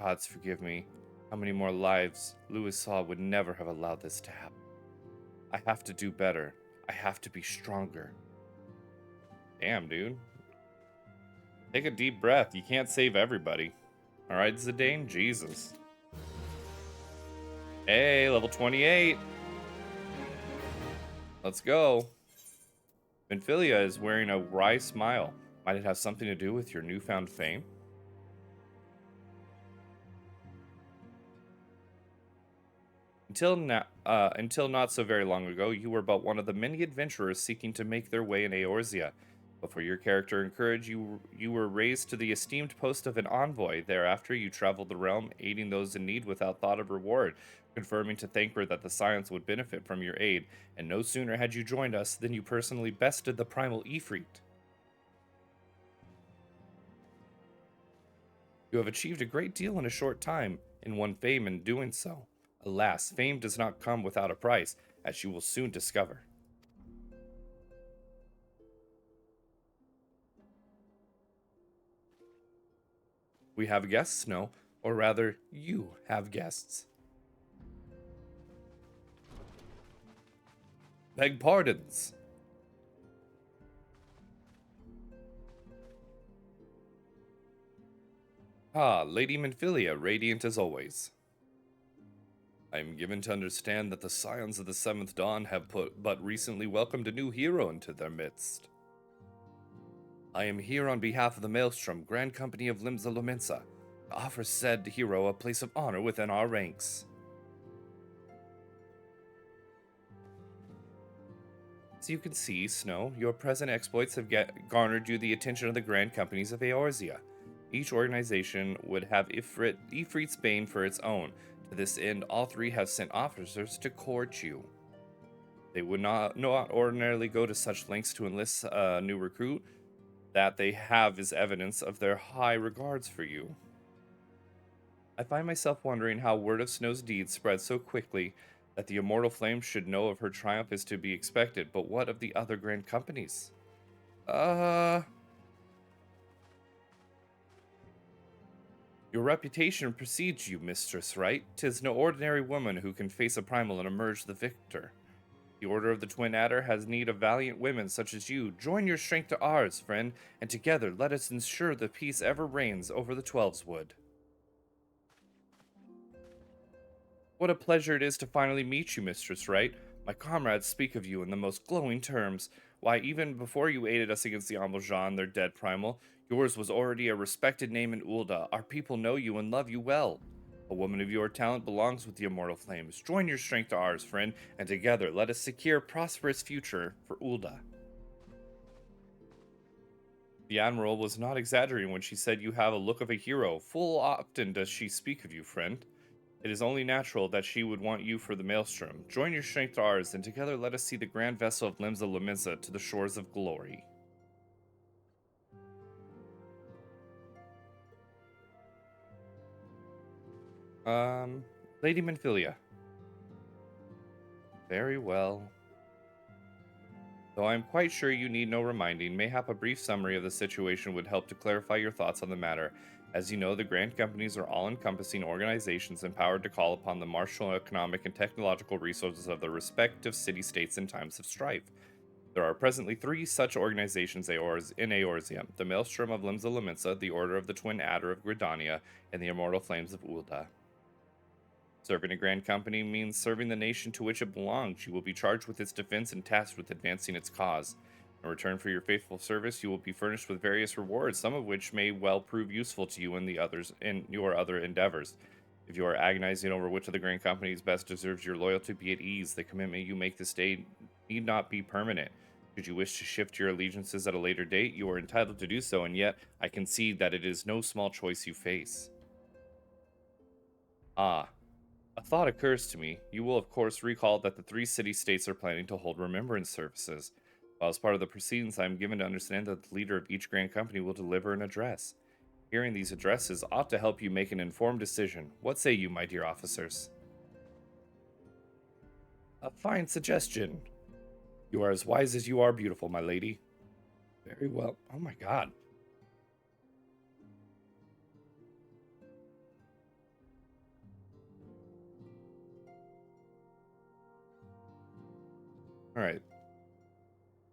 Gods forgive me. How many more lives Louis saw would never have allowed this to happen. I have to do better. I have to be stronger. Damn, dude. Take a deep breath. You can't save everybody. Alright, Zidane? Jesus. Hey, level 28. Let's go. Minfilia is wearing a wry smile. Might it have something to do with your newfound fame? Until not so very long ago, you were but one of the many adventurers seeking to make their way in Eorzea. Before your character encouraged you were raised to the esteemed post of an envoy. Thereafter, you traveled the realm, aiding those in need without thought of reward, confirming to Thanker that the Scions would benefit from your aid. And no sooner had you joined us than you personally bested the primal Ifrit. You have achieved a great deal in a short time, and won fame in doing so. Alas, fame does not come without a price, as you will soon discover. We have guests, no, or rather, you have guests. Beg pardons. Ah, Lady Minfilia, radiant as always. I am given to understand that the Scions of the Seventh Dawn have but recently welcomed a new hero into their midst. I am here on behalf of the Maelstrom Grand Company of Limsa Lominsa to offer said hero a place of honor within our ranks. As you can see, Snow, your present exploits have garnered you the attention of the Grand Companies of Eorzea. Each organization would have Ifrit's Bane for its own. To this end, all three have sent officers to court you. They would not ordinarily go to such lengths to enlist a new recruit. That they have is evidence of their high regards for you. I find myself wondering how word of Snow's deeds spread so quickly that the immortal flame should know of her triumph is to be expected, but what of the other grand companies? Your reputation precedes you, mistress, right? 'Tis no ordinary woman who can face a primal and emerge the victor. The Order of the Twin Adder has need of valiant women such as you. Join your strength to ours, friend, and together let us ensure that peace ever reigns over the Twelveswood. What a pleasure it is to finally meet you, Mistress Wright. My comrades speak of you in the most glowing terms. Why, even before you aided us against the Ambojaan, their dead primal, yours was already a respected name in Ul'dah. Our people know you and love you well. A woman of your talent belongs with the immortal flames. Join your strength to ours, friend, and together let us secure a prosperous future for Ul'dah. The Admiral was not exaggerating when she said you have a look of a hero. Full often does she speak of you, friend. It is only natural that she would want you for the Maelstrom. Join your strength to ours, and together let us see the grand vessel of Limsa Lominsa to the shores of glory. Lady Minfilia. Very well. Though I am quite sure you need no reminding, mayhap a brief summary of the situation would help to clarify your thoughts on the matter. As you know, the Grand Companies are all-encompassing organizations empowered to call upon the martial, economic, and technological resources of their respective city-states in times of strife. There are presently three such organizations in Eorzea: the Maelstrom of Limsa Lominsa, the Order of the Twin Adder of Gridania, and the Immortal Flames of Ul'dah. Serving a Grand Company means serving the nation to which it belongs. You will be charged with its defense and tasked with advancing its cause. In return for your faithful service, you will be furnished with various rewards, some of which may well prove useful to you in your other endeavors. If you are agonizing over which of the Grand Companies best deserves your loyalty, be at ease. The commitment you make this day need not be permanent. Should you wish to shift your allegiances at a later date, you are entitled to do so, and yet I concede that it is no small choice you face. Ah, a thought occurs to me. You will, of course, recall that the three city-states are planning to hold remembrance services. While as part of the proceedings, I am given to understand that the leader of each Grand Company will deliver an address. Hearing these addresses ought to help you make an informed decision. What say you, my dear officers? A fine suggestion. You are as wise as you are beautiful, my lady. Very well. Oh my god. Alright.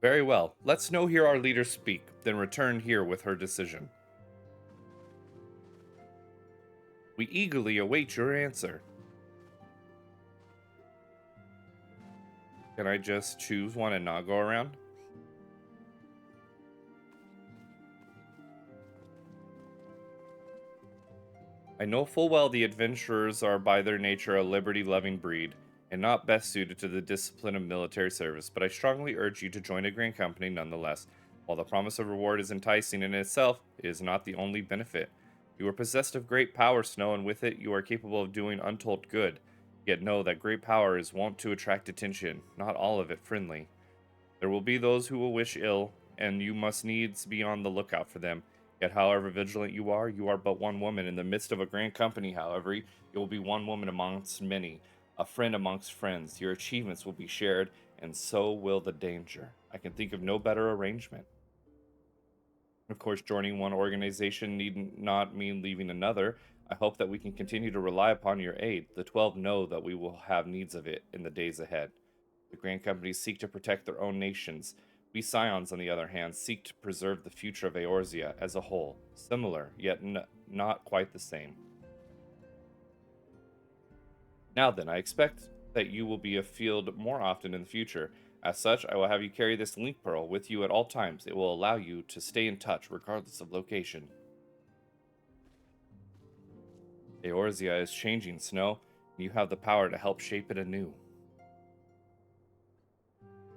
Very well. Let's know hear our leader speak, then return here with her decision. We eagerly await your answer. Can I just choose one and not go around? I know full well the adventurers are by their nature a liberty-loving breed, and not best suited to the discipline of military service, but I strongly urge you to join a grand company nonetheless. While the promise of reward is enticing in itself, it is not the only benefit. You are possessed of great power, Snow, and with it you are capable of doing untold good. Yet know that great power is wont to attract attention, not all of it friendly. There will be those who will wish ill, and you must needs be on the lookout for them. Yet, however vigilant you are but one woman. In the midst of a grand company, however, you will be one woman amongst many, a friend amongst friends. Your achievements will be shared, and so will the danger. I can think of no better arrangement. Of course, joining one organization need not mean leaving another. I hope that we can continue to rely upon your aid. The 12 know that we will have needs of it in the days ahead. The grand companies seek to protect their own nations. We Scions, on the other hand, seek to preserve the future of Eorzea as a whole. Similar, yet not quite the same. Now then, I expect that you will be afield more often in the future. As such, I will have you carry this link pearl with you at all times. It will allow you to stay in touch regardless of location. Eorzea is changing, Snow, and you have the power to help shape it anew.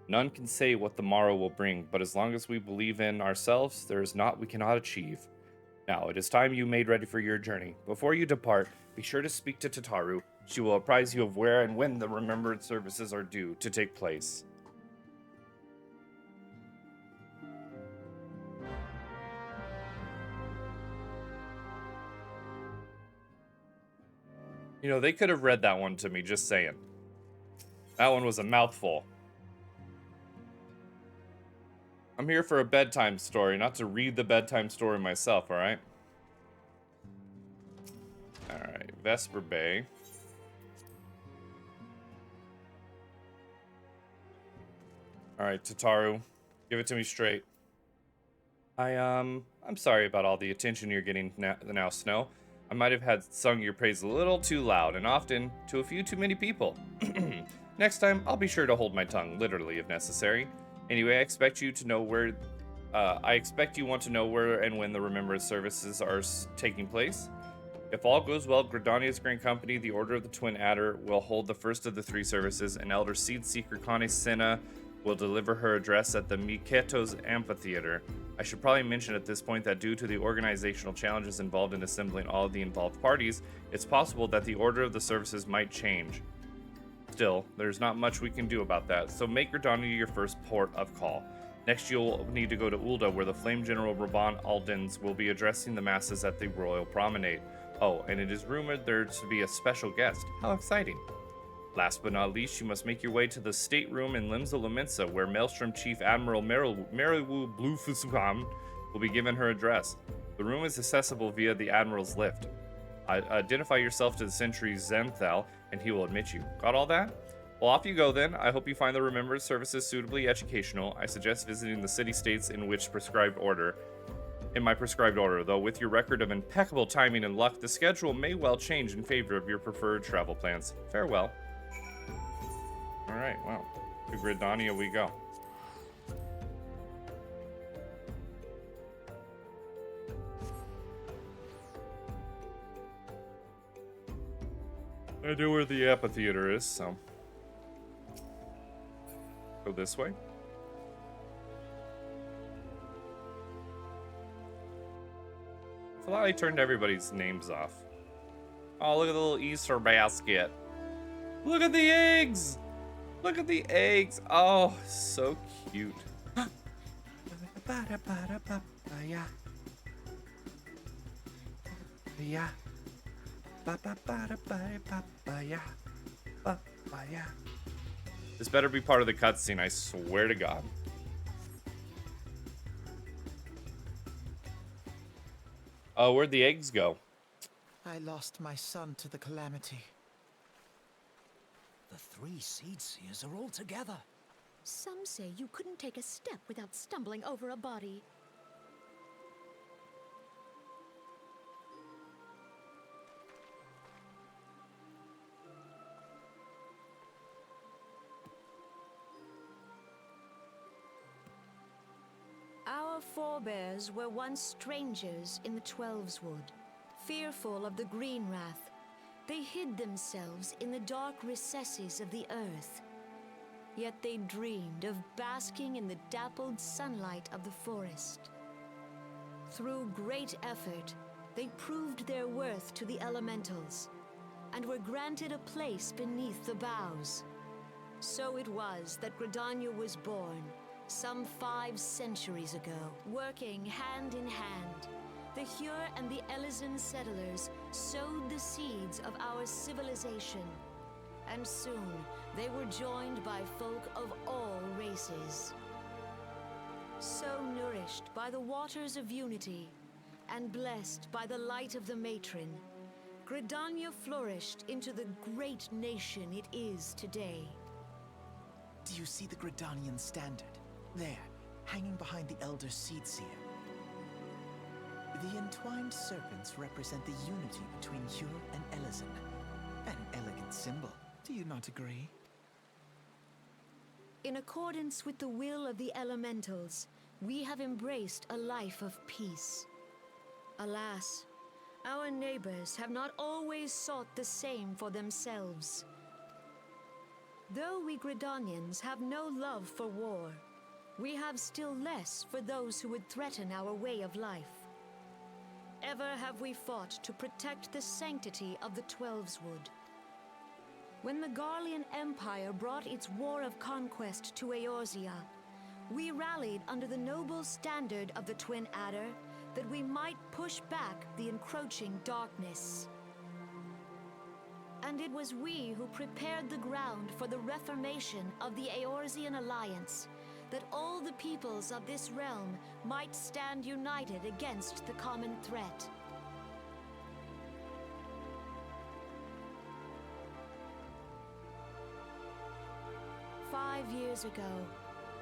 None can say what the morrow will bring, but as long as we believe in ourselves, there is naught we cannot achieve. Now, it is time you made ready for your journey. Before you depart, be sure to speak to Tataru. She will apprise you of where and when the remembered services are due to take place. You know, they could have read that one to me, just saying. That one was a mouthful. I'm here for a bedtime story, not to read the bedtime story myself, alright? Alright, Vesper Bay. Alright, Tataru, give it to me straight. I'm sorry about all the attention you're getting now, Snow. I might have had sung your praise a little too loud and often to a few too many people. Next time, I'll be sure to hold my tongue, literally, if necessary. Anyway, I expect you want to know where and when the Remembrance services are taking place. If all goes well, Gridania's Grand Company, the Order of the Twin Adder, will hold the first of the 3 services, and Elder Seed Seeker Kane Senna will deliver her address at the Miketo's Amphitheater. I should probably mention at this point that due to the organizational challenges involved in assembling all of the involved parties, it's possible that the order of the services might change. Still, there's not much we can do about that, so make Gridania your first port of call. Next, you'll need to go to Ulda, where the Flame General Reborn Aldens will be addressing the masses at the Royal Promenade. Oh, and it is rumored there to be a special guest. How exciting. Last but not least, you must make your way to the stateroom in Limsa Lumensa, where Maelstrom Chief Admiral Meriwu Bluefusukam will be given her address. The room is accessible via the Admiral's lift. Identify yourself to the Sentry Zenthal, and he will admit you. Got all that? Well, off you go then. I hope you find the Remembrance services suitably educational. I suggest visiting the city-states in my prescribed order, though with your record of impeccable timing and luck, the schedule may well change in favor of your preferred travel plans. Farewell. Alright, well, to Gridania we go. I know where the amphitheater is, so go this way. I thought I turned everybody's names off. Oh, look at the little Easter basket. Look at the eggs! Look at the eggs! Oh, so cute. This better be part of the cutscene, I swear to God. Oh, where'd the eggs go? I lost my son to the calamity. The 3 Seed Seers are all together. Some say you couldn't take a step without stumbling over a body. Our forebears were once strangers in the Twelveswood. Fearful of the Green Wrath, they hid themselves in the dark recesses of the earth. Yet they dreamed of basking in the dappled sunlight of the forest. Through great effort, they proved their worth to the elementals, and were granted a place beneath the boughs. So it was that Gridania was born, some 5 centuries ago. Working hand in hand, the Hyur and the Elysian settlers sowed the seeds of our civilization, and soon they were joined by folk of all races. So nourished by the waters of unity, and blessed by the light of the matron, Gridania flourished into the great nation it is today. Do you see the Gridanian standard? There, hanging behind the Elder Seedseer. The entwined serpents represent the unity between Hyur and Elysian. An elegant symbol, do you not agree? In accordance with the will of the elementals, we have embraced a life of peace. Alas, our neighbors have not always sought the same for themselves. Though we Gridanians have no love for war, we have still less for those who would threaten our way of life. Ever have we fought to protect the sanctity of the Twelveswood. When the Garlean Empire brought its war of conquest to Eorzea, we rallied under the noble standard of the Twin Adder that we might push back the encroaching darkness. And it was we who prepared the ground for the reformation of the Eorzean Alliance, that all the peoples of this realm might stand united against the common threat. "5 years ago,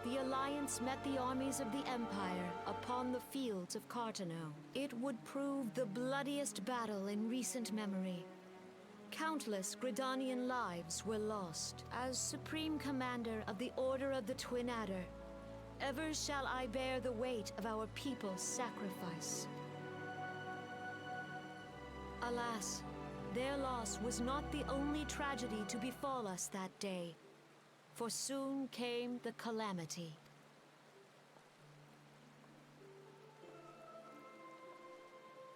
the Alliance met the armies of the Empire upon the fields of Cartano. It would prove the bloodiest battle in recent memory. Countless Gridanian lives were lost. As Supreme Commander of the Order of the Twin Adder, ever shall I bear the weight of our people's sacrifice. Alas, their loss was not the only tragedy to befall us that day, for soon came the calamity.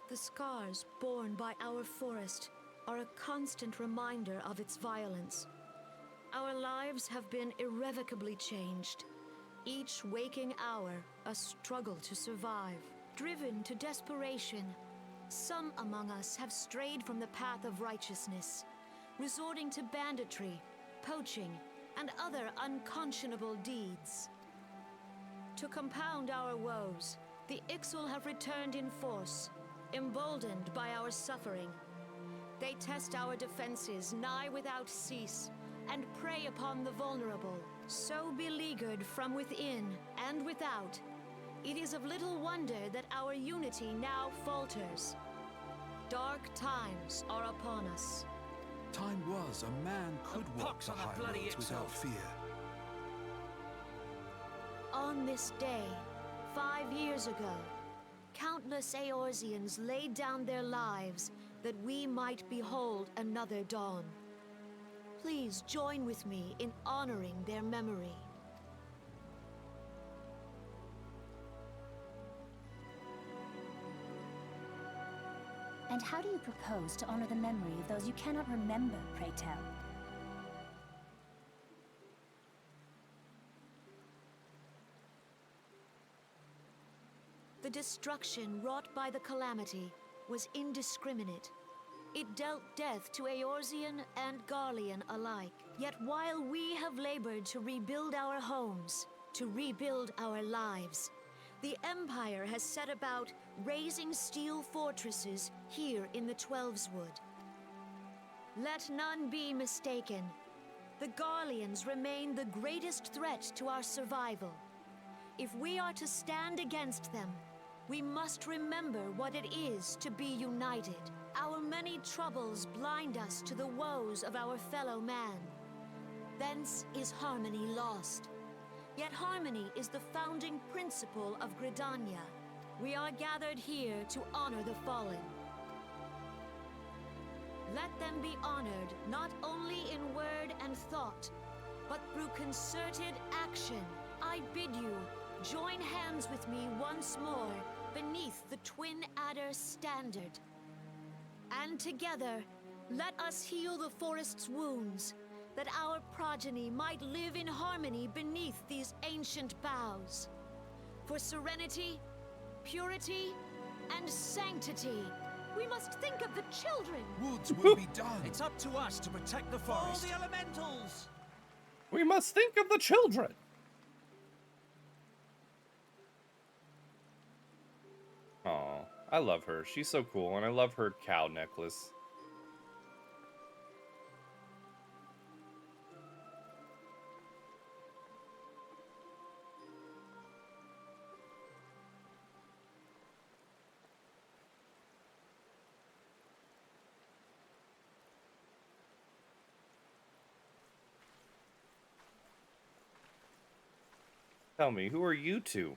The scars borne by our forest are a constant reminder of its violence. Our lives have been irrevocably changed. Each waking hour, a struggle to survive. Driven to desperation, some among us have strayed from the path of righteousness, resorting to banditry, poaching, and other unconscionable deeds. To compound our woes, the Ixal have returned in force, emboldened by our suffering. They test our defenses nigh without cease, and prey upon the vulnerable. So beleaguered from within and without, it is of little wonder that our unity now falters. Dark times are upon us. Time was a man could walk Pox the on the high bloody roads without Ixal. fear. On this day, 5 years ago, countless Eorzeans laid down their lives that we might behold another dawn. Please join with me in honoring their memory. And how do you propose to honor the memory of those you cannot remember, pray tell? The destruction wrought by the calamity was indiscriminate. It dealt death to Eorzean and Garlean alike. Yet while we have labored to rebuild our homes, to rebuild our lives, the Empire has set about raising steel fortresses here in the Twelveswood. Let none be mistaken. The Garleans remain the greatest threat to our survival. If we are to stand against them, we must remember what it is to be united. Our many troubles blind us to the woes of our fellow man. Thence is harmony lost. Yet harmony is the founding principle of Gridania. We are gathered here to honor the fallen. Let them be honored not only in word and thought, but through concerted action. I bid you, join hands with me once more beneath the Twin Adder's standard. And together, let us heal the forest's wounds, that our progeny might live in harmony beneath these ancient boughs. For serenity, purity, and sanctity, we must think of the children. Woods will be done. It's up to us to protect the All forest. the elementals! We must think of the children. Oh, I love her. She's so cool, and I love her cow necklace. Tell me, who are you two?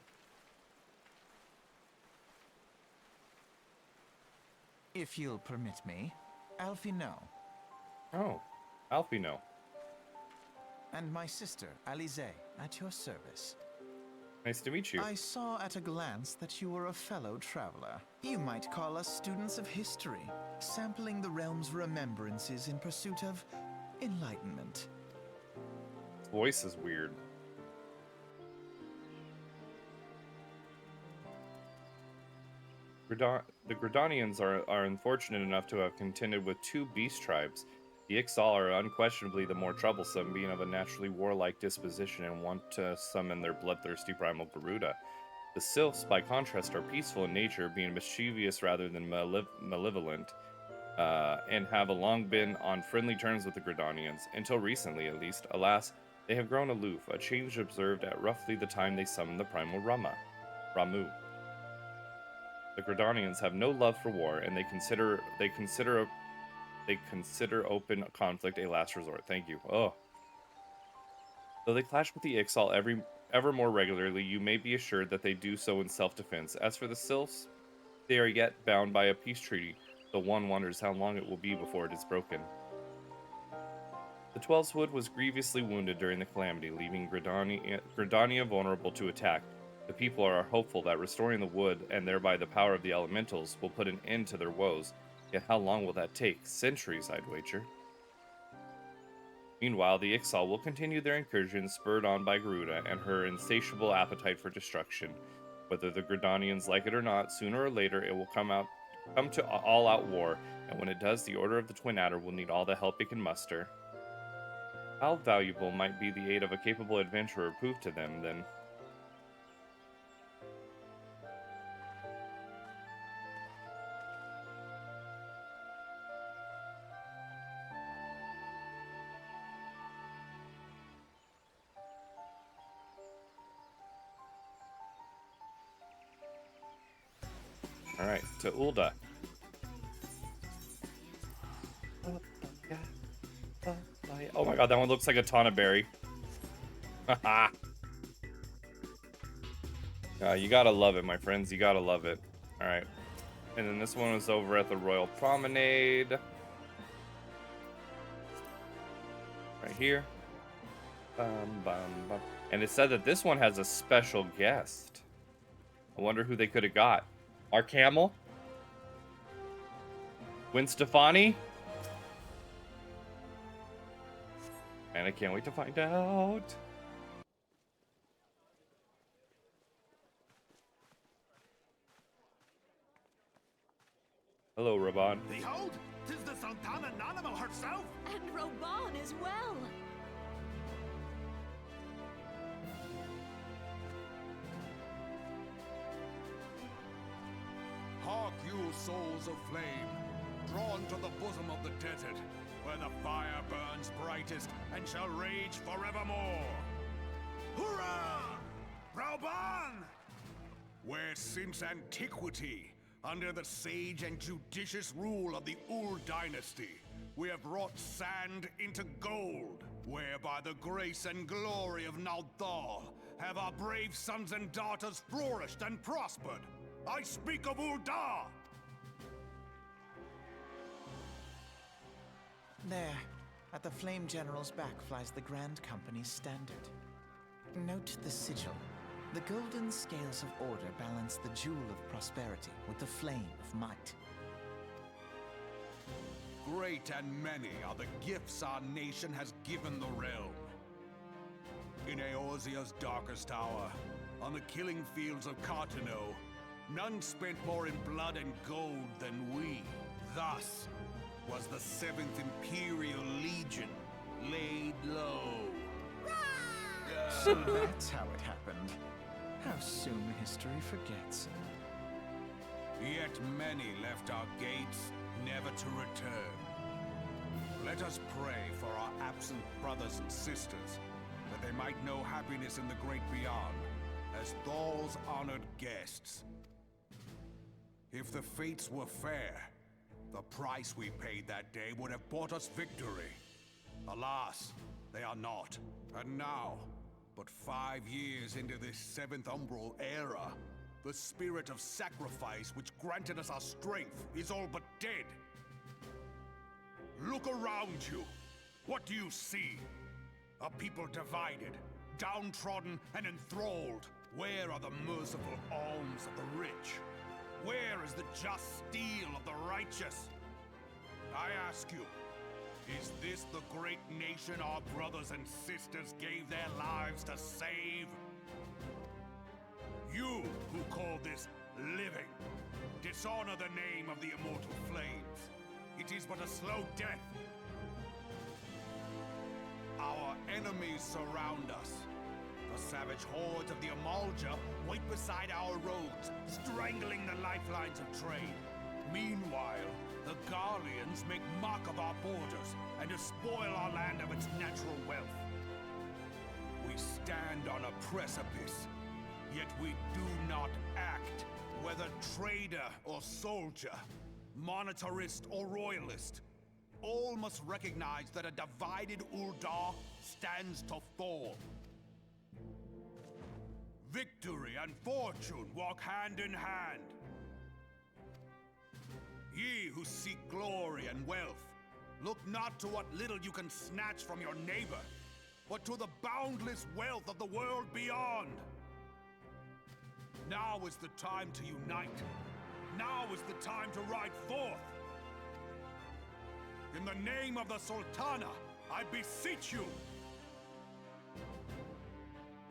If you'll permit me, Alfino, Oh, Alfino. and my sister, Alize, at your service. Nice to meet you. I saw at a glance that you were a fellow traveler. You might call us students of history, sampling the realm's remembrances in pursuit of enlightenment. His voice is weird. The Gridanians are unfortunate enough to have contended with two beast tribes. The XIV are unquestionably the more troublesome, being of a naturally warlike disposition and want to summon their bloodthirsty primal Garuda. The Sylphs, by contrast, are peaceful in nature, being mischievous rather than malevolent, and have long been on friendly terms with the Gridanians, until recently at least. Alas, they have grown aloof, a change observed at roughly the time they summoned the primal Ramu. The Gridanians have no love for war, and they consider open conflict a last resort. Thank you. Oh. Though they clash with the XIV ever more regularly, you may be assured that they do so in self-defense. As for the Sylphs, they are yet bound by a peace treaty, though one wonders how long it will be before it is broken. The Twelveswood was grievously wounded during the calamity, leaving Gridania vulnerable to attack. The people are hopeful that restoring the wood, and thereby the power of the elementals, will put an end to their woes. Yet how long will that take? Centuries, I'd wager. Meanwhile, the Ixal will continue their incursions, spurred on by Garuda and her insatiable appetite for destruction. Whether the Gridanians like it or not, sooner or later it will come to all-out war, and when it does, the Order of the Twin Adder will need all the help it can muster. How valuable might be the aid of a capable adventurer prove to them, then? Alright, to Ulda. Oh my god, that one looks like a Tana berry. You gotta love it, my friends. You gotta love it. Alright. And then this one was over at the Royal Promenade. Right here. And it said that this one has a special guest. I wonder who they could have got. Our camel? Gwen Stefani? And I can't wait to find out. Hello, Reborn. Behold, 'tis the Sultana Nanamo herself! And Reborn as well. Hark you, souls of flame, drawn to the bosom of the desert. where the fire burns brightest and shall rage forevermore. Hurrah! Reborn! Where since antiquity, under the sage and judicious rule of the Ul dynasty, we have wrought sand into gold, where by the grace and glory of Naldal have our brave sons and daughters flourished and prospered. I speak of Ul'dah! There, at the Flame General's back flies the Grand Company's standard. Note the sigil. The golden scales of order balance the jewel of prosperity with the flame of might. Great and many are the gifts our nation has given the realm. In Eorzea's darkest hour, on the killing fields of Cartano, none spent more in blood and gold than we. Thus was the 7th Imperial Legion laid low. So that's how it happened. How soon history forgets. Yet many left our gates, never to return. Let us pray for our absent brothers and sisters, that they might know happiness in the great beyond, as Thal's honored guests. If the fates were fair, the price we paid that day would have bought us victory. Alas, they are not. And now, but 5 years into this 7th Umbral era, the spirit of sacrifice which granted us our strength is all but dead. Look around you. What do you see? A people divided, downtrodden and enthralled. Where are the merciful alms of the rich? Where is the just steel of the righteous? I ask you, is this the great nation our brothers and sisters gave their lives to save? You who call this living, dishonor the name of the immortal flames. It is but a slow death. Our enemies surround us. The savage hordes of the Amalja wait beside our roads, strangling the lifelines of trade. Meanwhile, the Garleans make mock of our borders and despoil our land of its natural wealth. We stand on a precipice, yet we do not act. Whether trader or soldier, monetarist or royalist, all must recognize that a divided Ul'dah stands to fall. Victory and fortune walk hand in hand. Ye who seek glory and wealth, look not to what little you can snatch from your neighbor, but to the boundless wealth of the world beyond. Now is the time to unite. Now is the time to ride forth. In the name of the Sultana, I beseech you.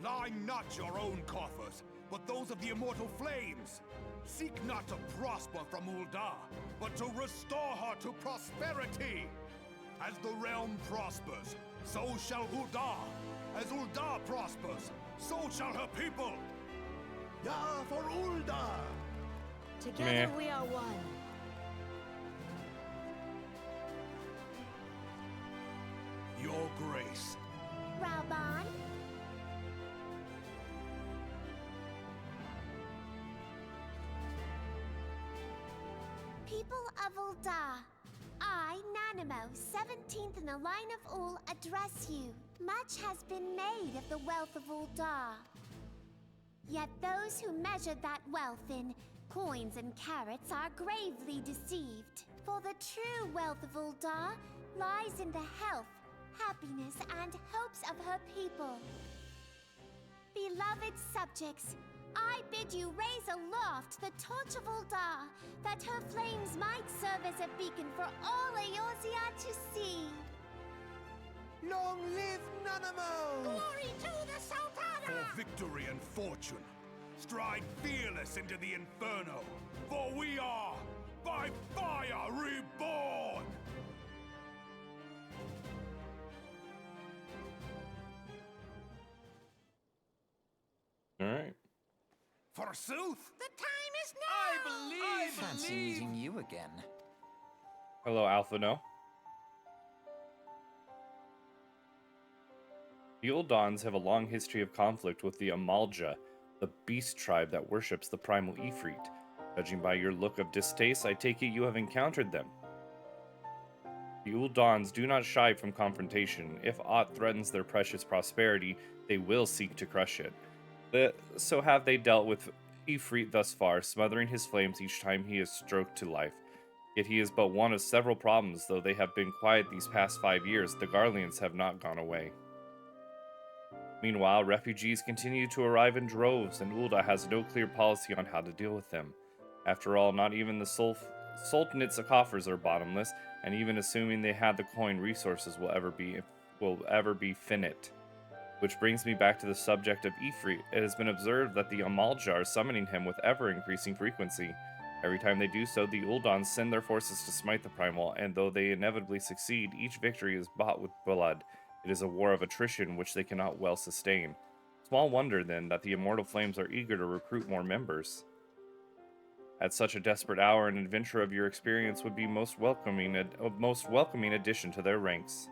Line not your own coffers, but those of the immortal flames. Seek not to prosper from Ul'dah, but to restore her to prosperity. As the realm prospers, so shall Ul'dah. As Ul'dah prospers, so shall her people. Ya for Ul'dah! Together we are one. Your grace. Reborn? People of Ul'dah, I, Nanimo, 17th in the line of Ul, address you. Much has been made of the wealth of Ul'dah. Yet those who measure that wealth in coins and carats are gravely deceived. For the true wealth of Ul'dah lies in the health, happiness, and hopes of her people. Beloved subjects, I bid you raise aloft the torch of Ul'dah, that her flames might serve as a beacon for all Eorzea to see. Long live Nanamo! Glory to the Sultana! For victory and fortune, stride fearless into the inferno, for we are, by fire, reborn! All right. Forsooth! The time is now! Fancy meeting you again. Hello, Alpha No. The Uldans have a long history of conflict with the Amalja, the beast tribe that worships the primal Ifrit. Judging by your look of distaste, I take it you have encountered them. The Uldans do not shy from confrontation. If aught threatens their precious prosperity, they will seek to crush it. So have they dealt with Ifrit thus far, smothering his flames each time he is stroked to life. Yet he is but one of several problems. Though they have been quiet these past 5 years, the Garleans have not gone away. Meanwhile, refugees continue to arrive in droves, and Ulda has no clear policy on how to deal with them. After all, not even the Sultanate's coffers are bottomless, and even assuming they had the coin, resources will ever be finite. Which brings me back to the subject of Ifrit. It has been observed that the Amalja are summoning him with ever-increasing frequency. Every time they do so, the Uldans send their forces to smite the Primal, and though they inevitably succeed, each victory is bought with blood. It is a war of attrition which they cannot well sustain. Small wonder, then, that the Immortal Flames are eager to recruit more members. At such a desperate hour, an adventure of your experience would be a most welcoming addition to their ranks.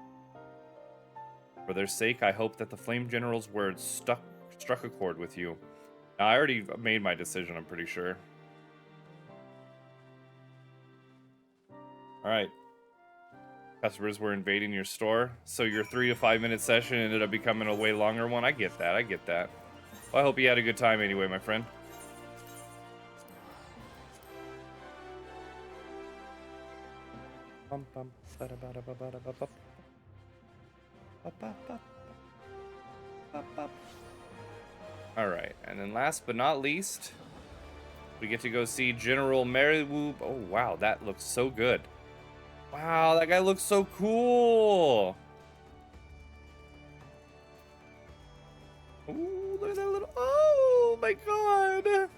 For their sake, I hope that the Flame General's words struck a chord with you. Now, I already made my decision, I'm pretty sure. Alright. Customers were invading your store, so your 3 to 5 minute session ended up becoming a way longer one. I get that. Well, I hope you had a good time anyway, my friend. Alright, and then last but not least, we get to go see General Meriwoob. Oh wow, that looks so good. Wow, that guy looks so cool. Ooh, look at that little... Oh my god.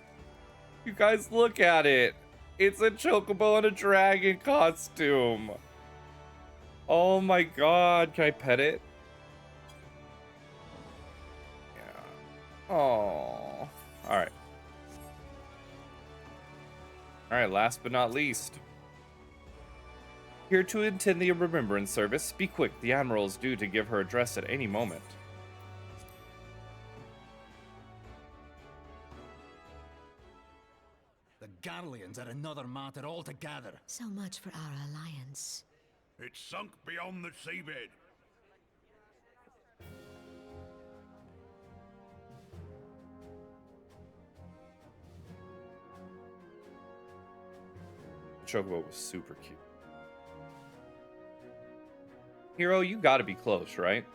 You guys look at it. It's a chocobo in a dragon costume. Oh my god. Can I pet it? Yeah. Oh. Alright. Alright, last but not least. Here to attend the remembrance service. Be quick, the Admiral is due to give her address at any moment. The Garleans are another matter altogether. So much for our alliance. It's sunk beyond the seabed. Chocobo was super cute. Hero, you gotta be close, right?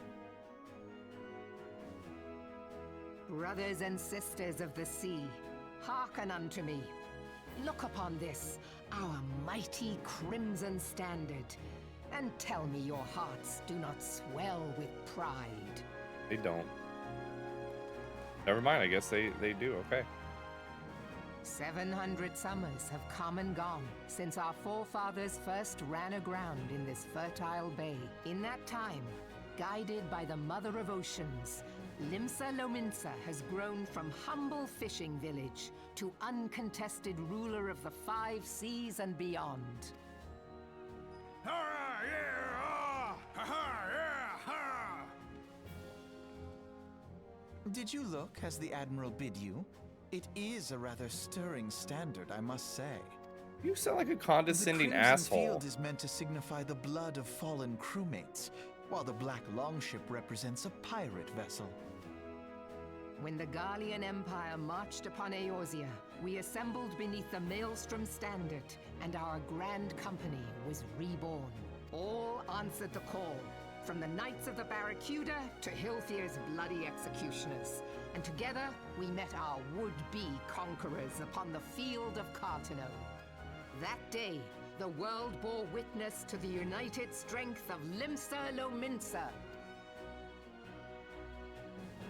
Brothers and sisters of the sea, hearken unto me. Look upon this, our mighty crimson standard, and tell me your hearts do not swell with pride. They don't. Never mind, I guess they do, okay. 700 summers have come and gone since our forefathers first ran aground in this fertile bay. In that time, guided by the Mother of Oceans, Limsa Lominsa has grown from humble fishing village to uncontested ruler of the 5 seas and beyond. Hurrah, yeah, ah, ha, yeah, ha. Did you look as the Admiral bid you? It is a rather stirring standard, I must say. You sound like a condescending the crimson asshole. field is meant to signify the blood of fallen crewmates, while the black longship represents a pirate vessel. When the Garlean Empire marched upon Eorzea, we assembled beneath the Maelstrom Standard, and our grand company was reborn. All answered the call, from the Knights of the Barracuda to Hilthier's bloody executioners. And together, we met our would-be conquerors upon the field of Cartano. That day, the world bore witness to the united strength of Limsa Lominsa.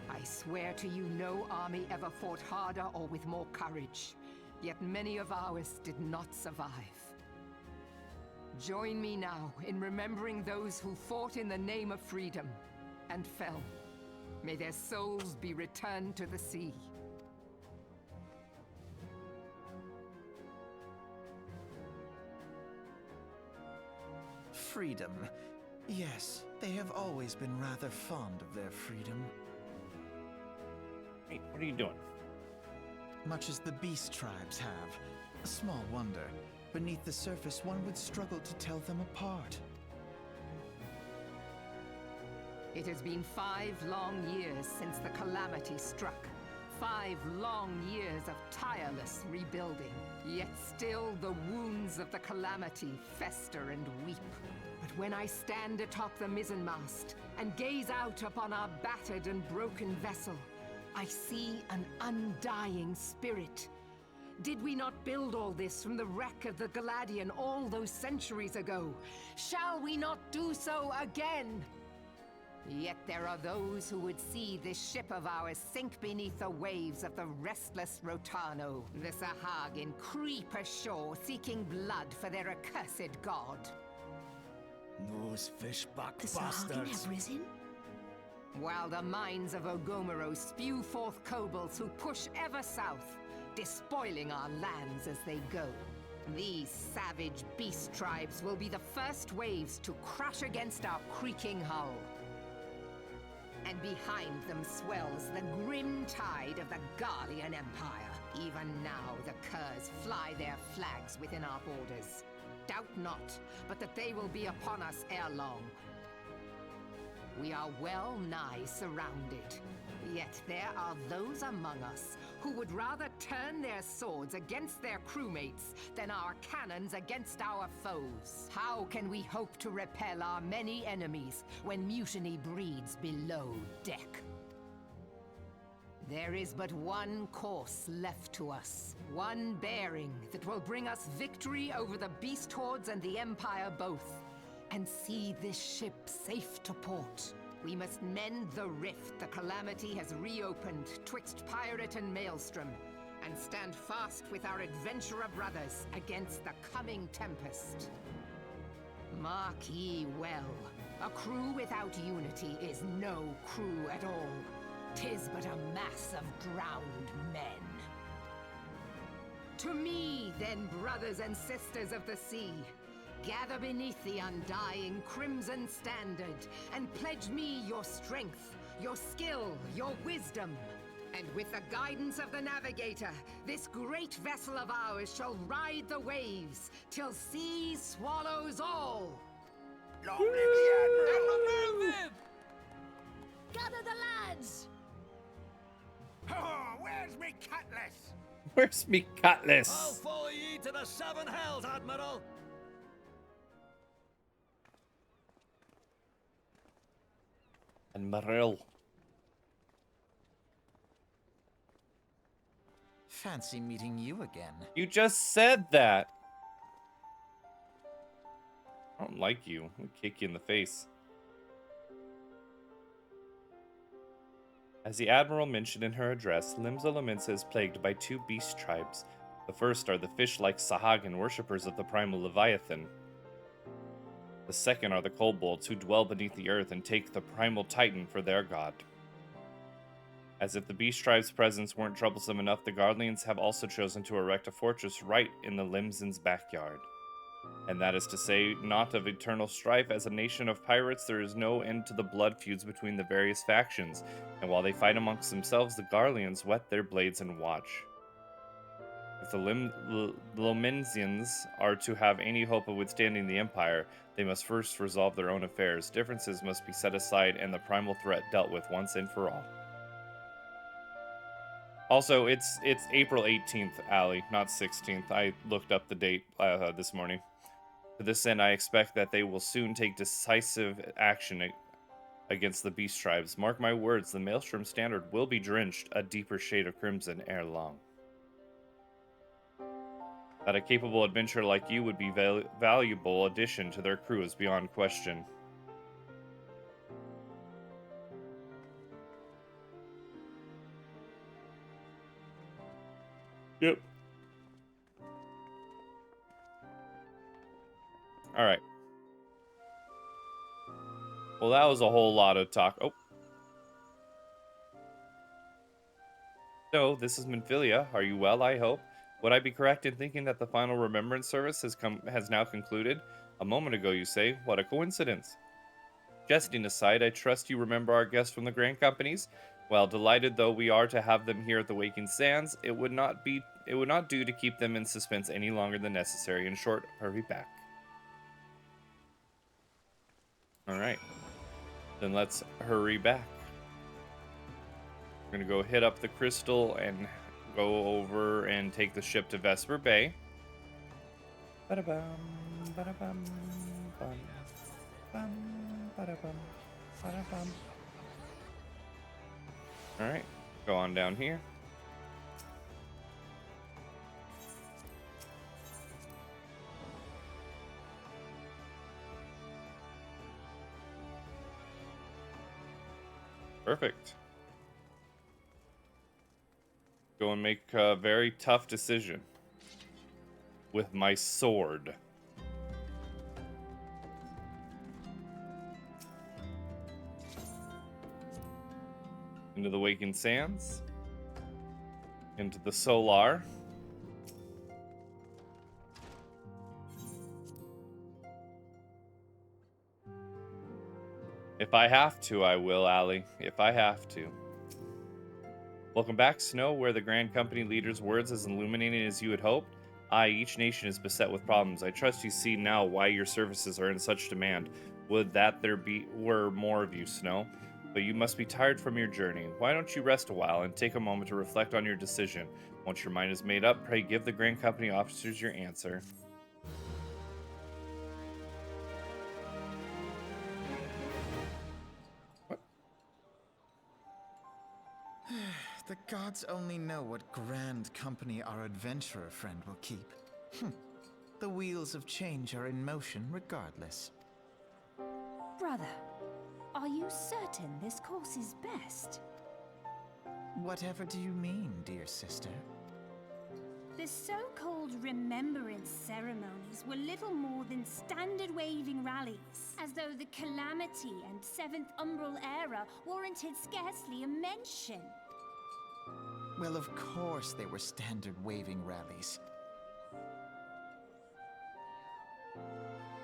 I swear to you, no army ever fought harder or with more courage. Yet many of ours did not survive. Join me now in remembering those who fought in the name of freedom and fell. May their souls be returned to the sea. Freedom. Yes, they have always been rather fond of their freedom. Hey, what are you doing? Much as the beast tribes have. A small wonder. Beneath the surface, one would struggle to tell them apart. It has been 5 long years since the calamity struck. 5 long years of tireless rebuilding. Yet still the wounds of the calamity fester and weep. But when I stand atop the mizzenmast and gaze out upon our battered and broken vessel, I see an undying spirit. Did we not build all this from the wreck of the Galadian all those centuries ago? Shall we not do so again? Yet there are those who would see this ship of ours sink beneath the waves of the restless Rotano. The Sahagin creep ashore seeking blood for their accursed god. Those fishback The Sahagin bastards. have risen? While the mines of Ogomero spew forth kobolds who push ever south, despoiling our lands as they go. These savage beast tribes will be the first waves to crash against our creaking hull. And behind them swells the grim tide of the Garlean Empire. Even now the Curs fly their flags within our borders. Doubt not, but that they will be upon us ere long. We are well nigh surrounded. Yet there are those among us who would rather turn their swords against their crewmates than our cannons against our foes. How can we hope to repel our many enemies when mutiny breeds below deck? There is but one course left to us, one bearing that will bring us victory over the beast hordes and the Empire both, and see this ship safe to port. We must mend the rift the calamity has reopened twixt pirate and maelstrom, and stand fast with our adventurer brothers against the coming tempest. Mark ye well, a crew without unity is no crew at all. 'Tis but a mass of drowned men. To me, then, brothers and sisters of the sea, gather beneath the undying crimson standard, and pledge me your strength, your skill, your wisdom. And with the guidance of the navigator, this great vessel of ours shall ride the waves, till sea swallows all. Long live the Admiral! Gather the lads! Oh, where's me cutlass? Where's me I'll cutlass? follow ye to the 7 hells, Admiral. Admiral. Fancy meeting you again. You just said that. I don't like you. I'll kick you in the face. As the Admiral mentioned in her address, Limsa Lominsa is plagued by 2 beast tribes. The first are the fish-like Sahagin worshippers of the primal Leviathan. The second are the kobolds who dwell beneath the earth and take the primal Titan for their god. As if the beast tribe's presence weren't troublesome enough, the Guardians have also chosen to erect a fortress right in the Limsan's backyard. And that is to say, not of eternal strife. As a nation of pirates, there is no end to the blood feuds between the various factions, and while they fight amongst themselves, the Garleans whet their blades and watch. If the Lomensians are to have any hope of withstanding the Empire, they must first resolve their own affairs. Differences must be set aside and the primal threat dealt with once and for all. Also, it's April 18th, Allie, not 16th. I looked up the date this morning. To this end, I expect that they will soon take decisive action against the beast tribes. Mark my words, the Maelstrom Standard will be drenched a deeper shade of crimson ere long. That a capable adventurer like you would be valuable addition to their crew is beyond question. Yep. Alright. Well, that was a whole lot of talk. Oh. So, this is Minfilia. Are you well, I hope? Would I be correct in thinking that the final remembrance service has now concluded? A moment ago, you say. What a coincidence. Jesting aside, I trust you remember our guests from the Grand Companies. While delighted though we are to have them here at the Waking Sands, it would not do to keep them in suspense any longer than necessary. In short, hurry back. Alright. Then let's hurry back. We're gonna go hit up the crystal and go over and take the ship to Vesper Bay. Ba-da-bum, ba-da-bum, bum, bum, ba-da-bum, ba-da-bum. Alright, go on down here. Perfect. Go and make a very tough decision with my sword. Into the Waking Sands. Into the Solar. If I have to, I will, Allie. If I have to. Welcome back, Snow, where the Grand Company leader's words as illuminating as you had hoped. Aye, each nation is beset with problems. I trust you see now why your services are in such demand. Would that there were more of you, Snow. But you must be tired from your journey. Why don't you rest a while and take a moment to reflect on your decision? Once your mind is made up, pray give the Grand Company officers your answer. The gods only know what grand company our adventurer friend will keep. The wheels of change are in motion regardless. Brother, are you certain this course is best? Whatever do you mean, dear sister? The so-called remembrance ceremonies were little more than standard waving rallies, as though the Calamity and Seventh Umbral Era warranted scarcely a mention. Well, of course they were standard waving rallies.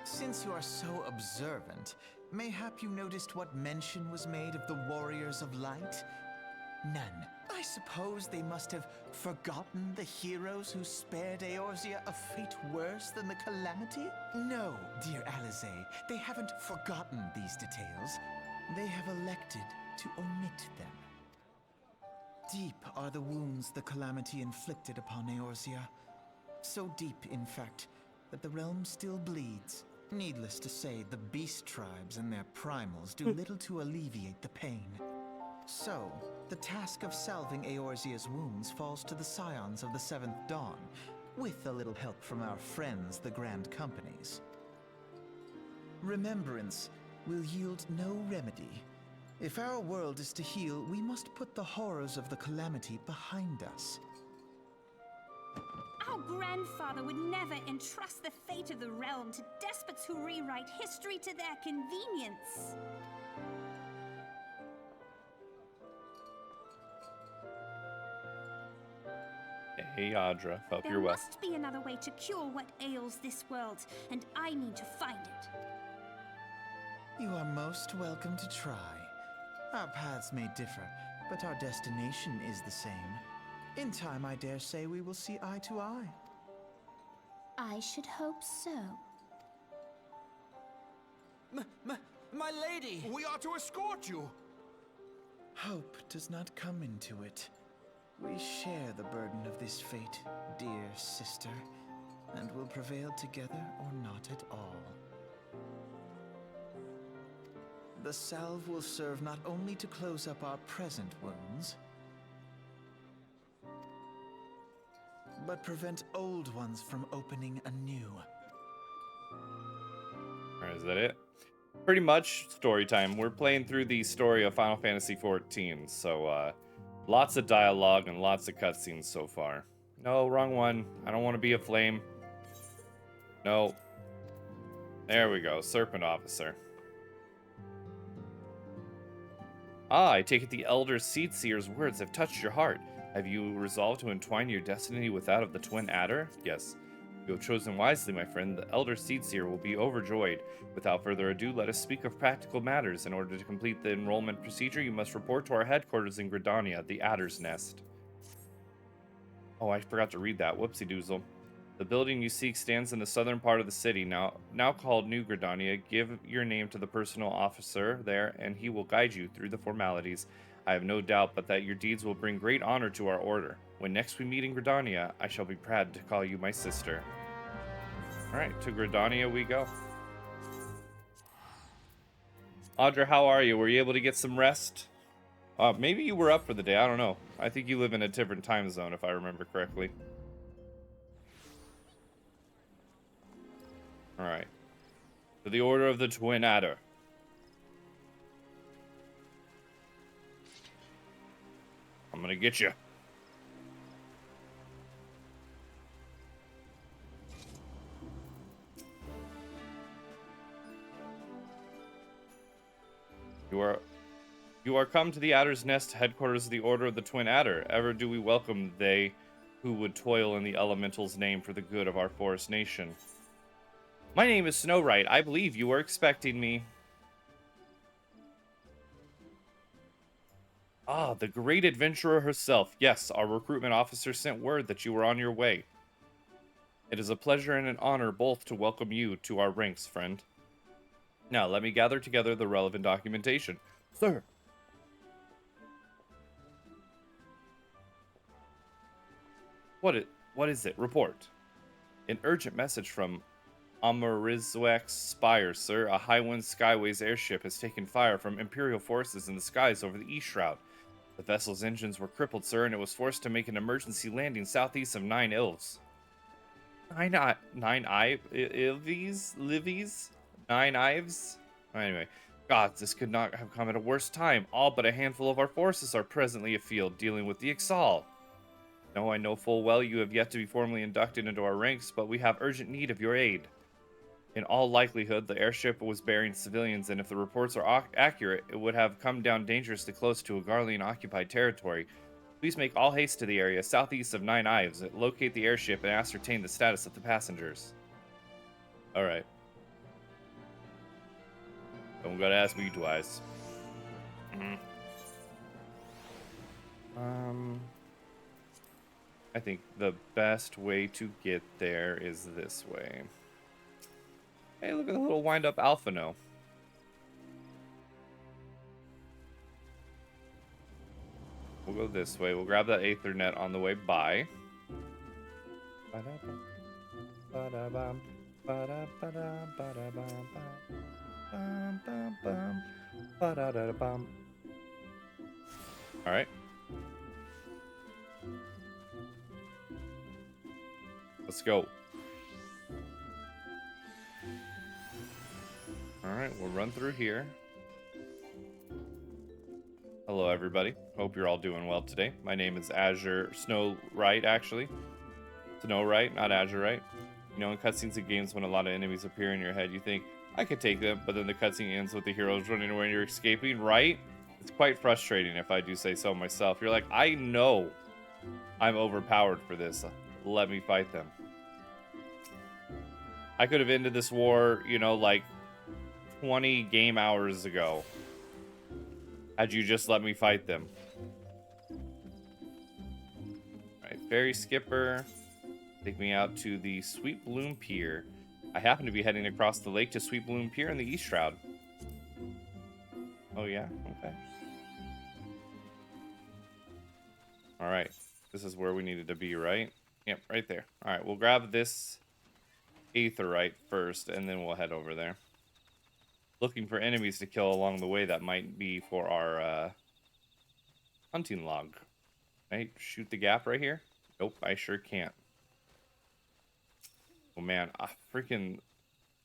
Since you are so observant, mayhap you noticed what mention was made of the Warriors of Light? None. I suppose they must have forgotten the heroes who spared Eorzea a fate worse than the Calamity? No, dear Alize, they haven't forgotten these details. They have elected to omit them. Deep are the wounds the Calamity inflicted upon Eorzea. So deep, in fact, that the realm still bleeds. Needless to say, the beast tribes and their primals do little to alleviate the pain. So, the task of salving Eorzea's wounds falls to the scions of the Seventh Dawn, with a little help from our friends, the Grand Companies. Remembrance will yield no remedy. If our world is to heal, we must put the horrors of the Calamity behind us. Our grandfather would never entrust the fate of the realm to despots who rewrite history to their convenience. Hey, Audra, hope There you're well. must be another way to cure what ails this world, and I need to find it. You are most welcome to try. Our paths may differ, but our destination is the same. In time, I dare say we will see eye to eye. I should hope so. My lady! We are to escort you! Hope does not come into it. We share the burden of this fate, dear sister, and will prevail together or not at all. The salve will serve not only to close up our present wounds, but prevent old ones from opening anew. Alright, is that it? Pretty much story time. We're playing through the story of Final Fantasy XIV, so lots of dialogue and lots of cutscenes so far. No, wrong one. I don't want to be a flame. No. There we go, Serpent Officer. Ah, I take it the Elder Seedseer's words have touched your heart. Have you resolved to entwine your destiny with that of the Twin Adder? Yes. You have chosen wisely, my friend. The Elder Seedseer will be overjoyed. Without further ado, let us speak of practical matters. In order to complete the enrollment procedure, you must report to our headquarters in Gridania, the Adder's Nest. Oh, I forgot to read that. Whoopsie doozle. The building you seek stands in the southern part of the city, now called New Gridania. Give your name to the personal officer there, and he will guide you through the formalities. I have no doubt but that your deeds will bring great honor to our order. When next we meet in Gridania, I shall be proud to call you my sister. Alright, to Gridania we go. Audra, how are you? Were you able to get some rest? Maybe you were up for the day, I don't know. I think you live in a different time zone, if I remember correctly. Alright. To the Order of the Twin Adder. I'm gonna get you. You are come to the Adder's Nest, headquarters of the Order of the Twin Adder. Ever do we welcome they who would toil in the elemental's name for the good of our forest nation. My name is Snow White. I believe you were expecting me. Ah, the great adventurer herself. Yes, our recruitment officer sent word that you were on your way. It is a pleasure and an honor both to welcome you to our ranks, friend. Now, let me gather together the relevant documentation. Sir. What is it? Report. An urgent message from Amarizwak's Spire, sir. A High Wind Skyways airship has taken fire from Imperial forces in the skies over the East Shroud. The vessel's engines were crippled, sir, and it was forced to make an emergency landing southeast of Nine Ilves. Nine Ives? Anyway, gods, this could not have come at a worse time. All but a handful of our forces are presently afield dealing with the XIV. No, I know full well you have yet to be formally inducted into our ranks, but we have urgent need of your aid. In all likelihood, the airship was bearing civilians, and if the reports are accurate, it would have come down dangerously close to a Garlean-occupied territory. Please make all haste to the area southeast of Nine Ives, locate the airship, and ascertain the status of the passengers. Alright. Don't gotta ask me twice. I think the best way to get there is this way. Hey, look at the little wind-up Alphano. We'll go this way. We'll grab that Aether net on the way by. Alright. Let's go. Alright, we'll run through here. Hello, everybody. Hope you're all doing well today. My name is Azure Snow Right, actually. Snow Right, not Azure Right. You know, in cutscenes of games, when a lot of enemies appear in your head, you think, I could take them, but then the cutscene ends with the heroes running away and you're escaping, right? It's quite frustrating, if I do say so myself. You're like, I know I'm overpowered for this. Let me fight them. I could have ended this war, you know, like 20 game hours ago, had you just let me fight them. Alright, ferry skipper, take me out to the Sweet Bloom Pier. I happen to be heading across the lake to Sweet Bloom Pier in the East Shroud. Oh yeah, okay. Alright, this is where we needed to be, right? Yep, right there. Alright, we'll grab this Aetherite first, and then we'll head over there. Looking for enemies to kill along the way that might be for our hunting log. Can I shoot the gap right here? Nope, I sure can't. Oh man, freaking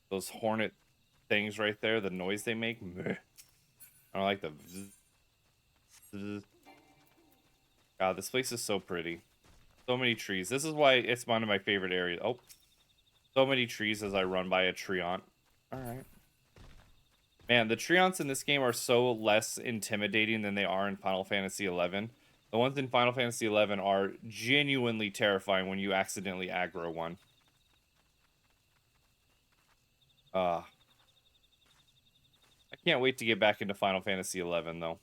those hornet things right there, the noise they make. Meh. I don't like the zzz. God, this place is so pretty. So many trees. This is why it's one of my favorite areas. Oh, so many trees as I run by a treant. Alright. Man, the treants in this game are so less intimidating than they are in Final Fantasy XI. The ones in Final Fantasy XI are genuinely terrifying when you accidentally aggro one. I can't wait to get back into Final Fantasy XI, though.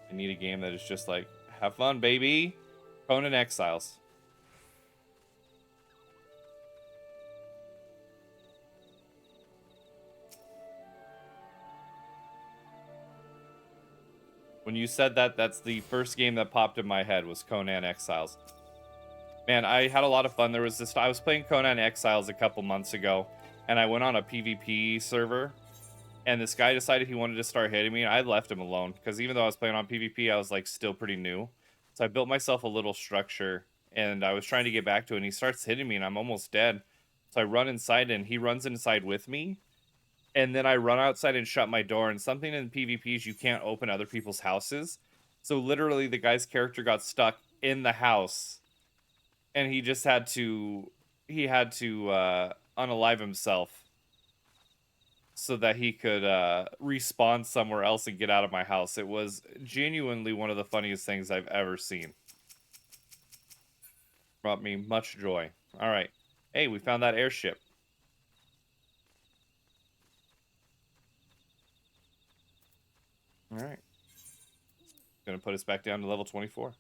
I need a game that is just like, have fun, baby. Conan Exiles. When you said that, that's the first game that popped in my head was Conan Exiles. Man, I had a lot of fun. There was this, I was playing Conan Exiles a couple months ago, and I went on a PvP server, and this guy decided he wanted to start hitting me, and I left him alone, because even though I was playing on PvP, I was, like, still pretty new. So I built myself a little structure, and I was trying to get back to it, and he starts hitting me, and I'm almost dead. So I run inside, and he runs inside with me, and then I run outside and shut my door, and something in PvP is you can't open other people's houses. So literally, the guy's character got stuck in the house, and he just had to, unalive himself so that he could respawn somewhere else and get out of my house. It was genuinely one of the funniest things I've ever seen. Brought me much joy. All right. Hey, we found that airship. All right. Gonna put us back down to level 24.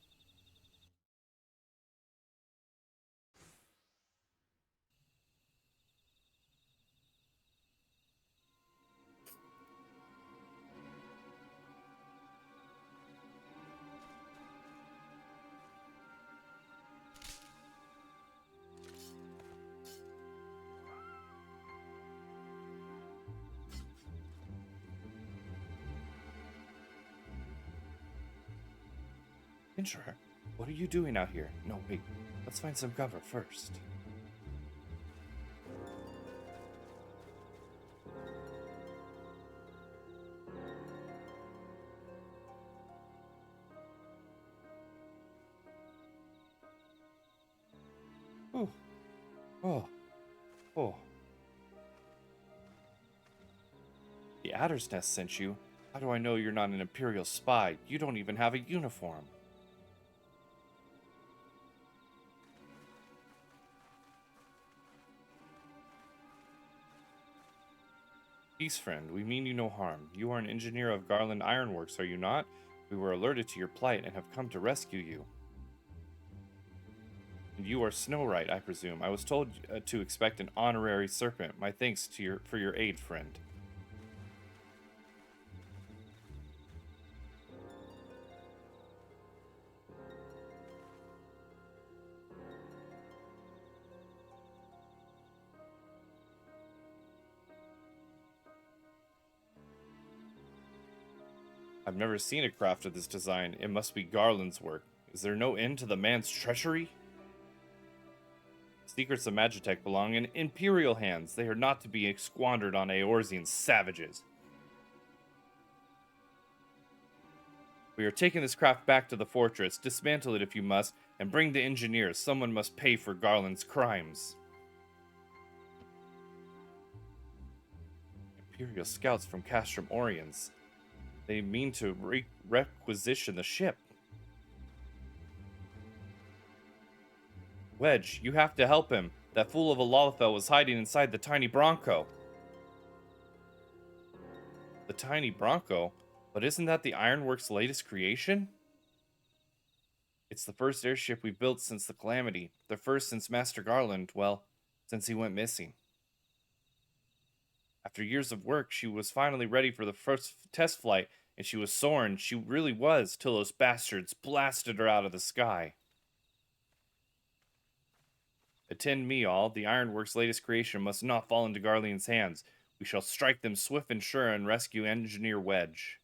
Insurer, what are you doing out here? No, wait. Let's find some cover first. Oh. Oh. Oh. The Adder's Nest sent you. How do I know you're not an Imperial spy? You don't even have a uniform. Peace, friend. We mean you no harm. You are an engineer of Garland Ironworks, are you not? We were alerted to your plight and have come to rescue you. And you are Snowright, I presume. I was told to expect an honorary serpent. My thanks to for your aid, friend. I've never seen a craft of this design. It must be Garland's work. Is there no end to the man's treachery? Secrets of Magitech belong in Imperial hands. They are not to be squandered on Eorzean savages. We are taking this craft back to the fortress. Dismantle it if you must, and bring the engineers. Someone must pay for Garland's crimes. Imperial scouts from Castrum Oriens. They mean to requisition the ship. Wedge, you have to help him. That fool of a Lalafell was hiding inside the tiny Bronco. The tiny Bronco? But isn't that the Ironworks' latest creation? It's the first airship we've built since the Calamity. The first since Master Garland, well, since he went missing. After years of work, she was finally ready for the first test flight, and she was soaring. She really was, till those bastards blasted her out of the sky. Attend me, all. The Ironworks' latest creation must not fall into Garlean's hands. We shall strike them swift and sure and rescue Engineer Wedge.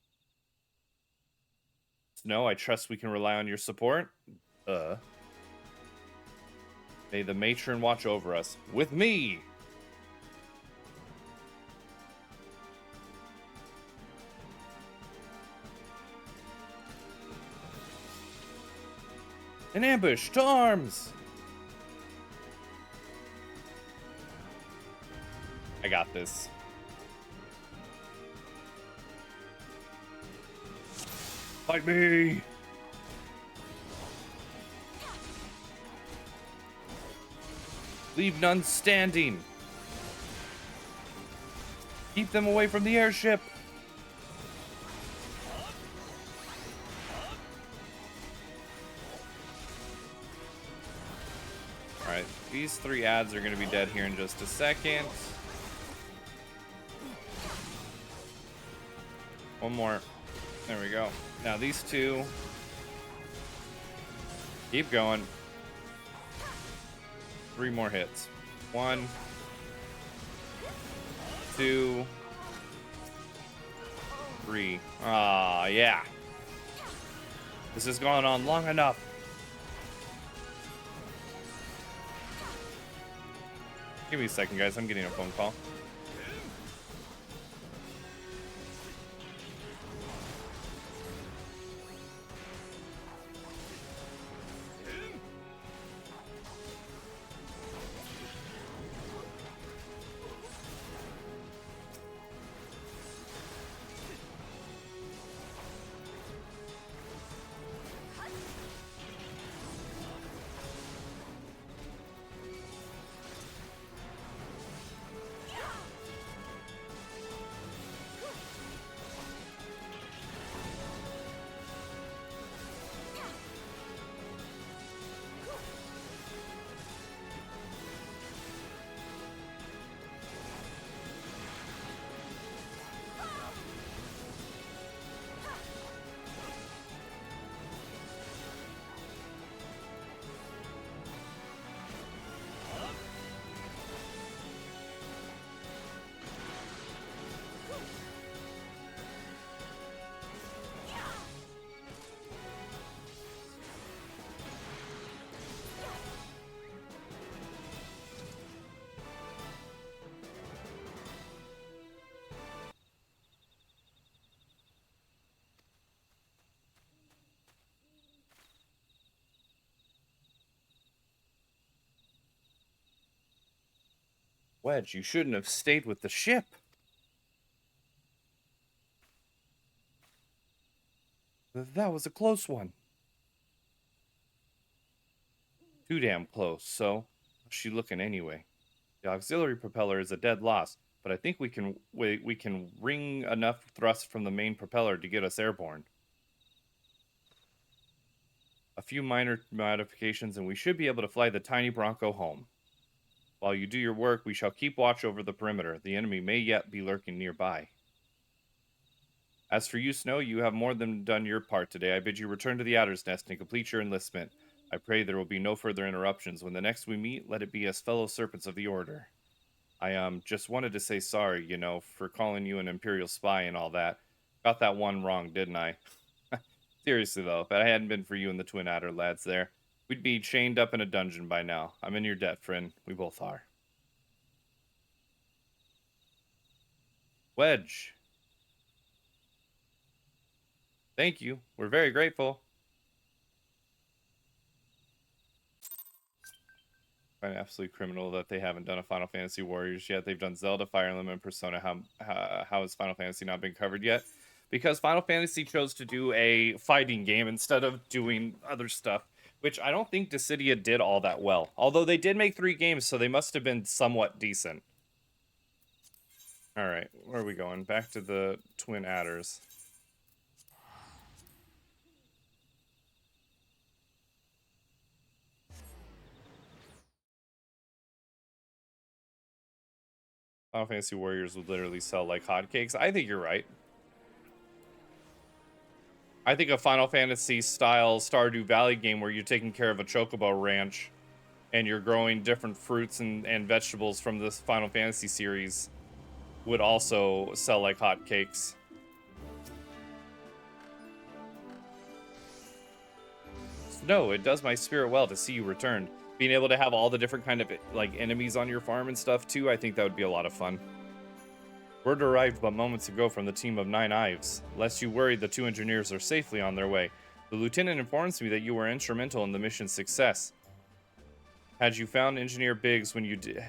Snow, I trust we can rely on your support? May the matron watch over us. With me! An ambush! To arms! I got this. Fight me! Leave none standing. Keep them away from the airship. Alright, these 3 ads are going to be dead here in just a second. One more. There we go. Now these 2. Keep going. 3 more hits. 1, 2, 3. Ah, yeah. This has gone on long enough. Give me a second, guys. I'm getting a phone call. Wedge, you shouldn't have stayed with the ship. That was a close one. Too damn close, so how's she looking anyway? The auxiliary propeller is a dead loss, but I think we can wring enough thrust from the main propeller to get us airborne. A few minor modifications and we should be able to fly the tiny Bronco home. While you do your work, we shall keep watch over the perimeter. The enemy may yet be lurking nearby. As for you, Snow, you have more than done your part today. I bid you return to the Adder's Nest and complete your enlistment. I pray there will be no further interruptions. When the next we meet, let it be as fellow serpents of the Order. I just wanted to say sorry, you know, for calling you an Imperial spy and all that. Got that one wrong, didn't I? Seriously, though, if it hadn't been for you and the Twin Adder lads there, we'd be chained up in a dungeon by now. I'm in your debt, friend. We both are. Wedge. Thank you. We're very grateful. Find it absolutely criminal that they haven't done a Final Fantasy Warriors yet. They've done Zelda, Fire Emblem, and Persona. How has Final Fantasy not been covered yet? Because Final Fantasy chose to do a fighting game instead of doing other stuff, which I don't think Dissidia did all that well. Although they did make 3 games, so they must have been somewhat decent. Alright, where are we going? Back to the Twin Adders. Final Fantasy Warriors would literally sell like hotcakes. I think you're right. I think a Final Fantasy style Stardew Valley game where you're taking care of a chocobo ranch and you're growing different fruits and vegetables from this Final Fantasy series would also sell like hotcakes. No, it does my spirit well to see you returned. Being able to have all the different kind of like enemies on your farm and stuff too, I think that would be a lot of fun. Word arrived but moments ago from the team of 9 Ives. Lest you worry, the 2 engineers are safely on their way. The lieutenant informs me that you were instrumental in the mission's success. Had you not found Engineer Biggs when you did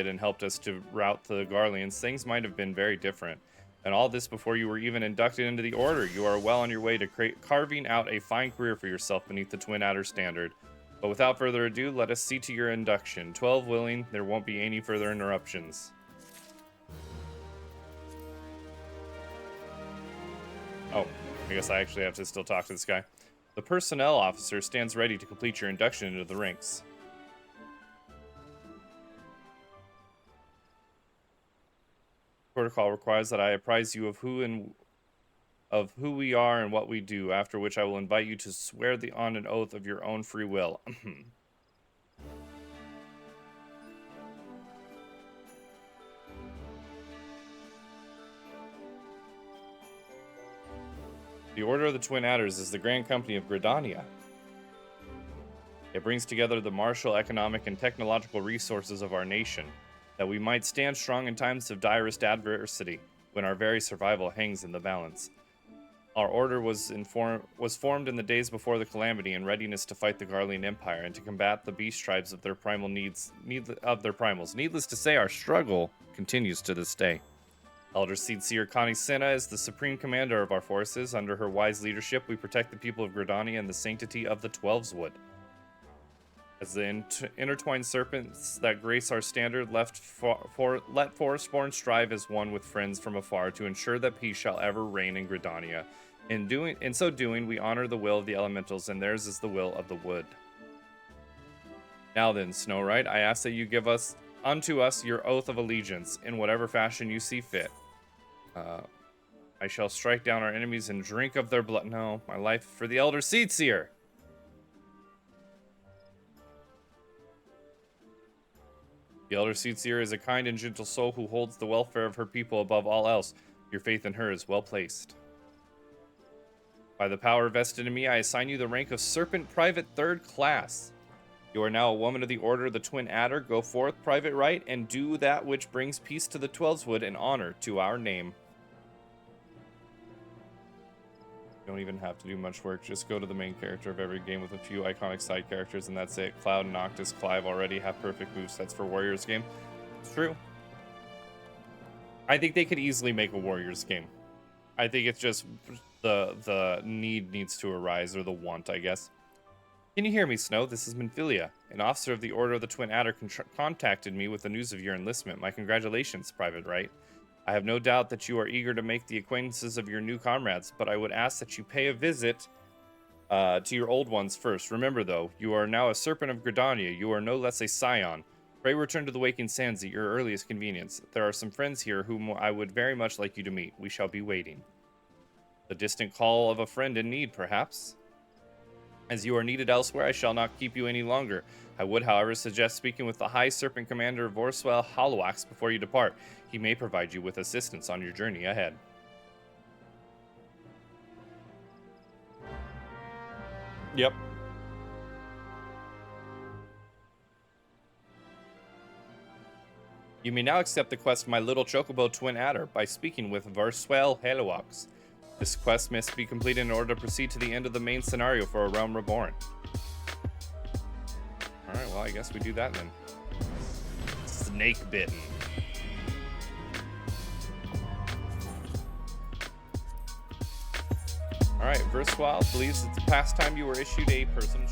and helped us to rout the Garleans, things might have been very different. And all this before you were even inducted into the Order. You are well on your way to carving out a fine career for yourself beneath the Twin Adder standard. But without further ado, let us see to your induction. 12 willing, there won't be any further interruptions. Oh, I guess I actually have to still talk to this guy. The personnel officer stands ready to complete your induction into the ranks. Protocol requires that I apprise you of who we are and what we do, after which I will invite you to swear on an oath of your own free will. The Order of the Twin Adders is the grand company of Gridania. It brings together the martial, economic, and technological resources of our nation, that we might stand strong in times of direst adversity, when our very survival hangs in the balance. Our order was formed in the days before the calamity in readiness to fight the Garlean Empire and to combat the beast tribes of their primals. Needless to say, our struggle continues to this day. Elder Seedseer Connie Senna is the supreme commander of our forces. Under her wise leadership, we protect the people of Gridania and the sanctity of the Twelveswood. As the intertwined serpents that grace our standard, let Forestborn strive as one with friends from afar to ensure that peace shall ever reign in Gridania. In so doing, we honor the will of the elementals, and theirs is the will of the wood. Now then, Snow White, I ask that you give unto us your oath of allegiance, in whatever fashion you see fit. I shall strike down our enemies and drink of their blood. No, my life for the Elder Seedseer. The Elder Seedseer is a kind and gentle soul who holds the welfare of her people above all else. Your faith in her is well placed. By the power vested in me, I assign you the rank of Serpent Private 3rd Class. You are now a woman of the Order of the Twin Adder. Go forth, Private Right, and do that which brings peace to the Twelveswood and honor to our name. You don't even have to do much work. Just go to the main character of every game with a few iconic side characters, and that's it. Cloud, Noctis, Clive already have perfect movesets for Warriors game. It's true. I think they could easily make a Warriors game. I think it's just the need needs to arise, or the want, I guess. Can you hear me, Snow? This is Minfilia. An officer of the Order of the Twin Adder contacted me with the news of your enlistment. My congratulations, Private Wright. I have no doubt that you are eager to make the acquaintances of your new comrades, but I would ask that you pay a visit to your old ones first. Remember, though, you are now a Serpent of Gridania. You are no less a Scion. Pray return to the Waking Sands at your earliest convenience. There are some friends here whom I would very much like you to meet. We shall be waiting. The distant call of a friend in need, perhaps? As you are needed elsewhere, I shall not keep you any longer. I would, however, suggest speaking with the High Serpent Commander Vorswell Hollowax before you depart. He may provide you with assistance on your journey ahead. Yep. You may now accept the quest My Little Chocobo Twin Adder by speaking with Vorswell Hollowax. This quest must be completed in order to proceed to the end of the main scenario for A Realm Reborn. Alright, well, I guess we do that then. Snake bitten. Alright, Verswell believes it's the past time you were issued a personal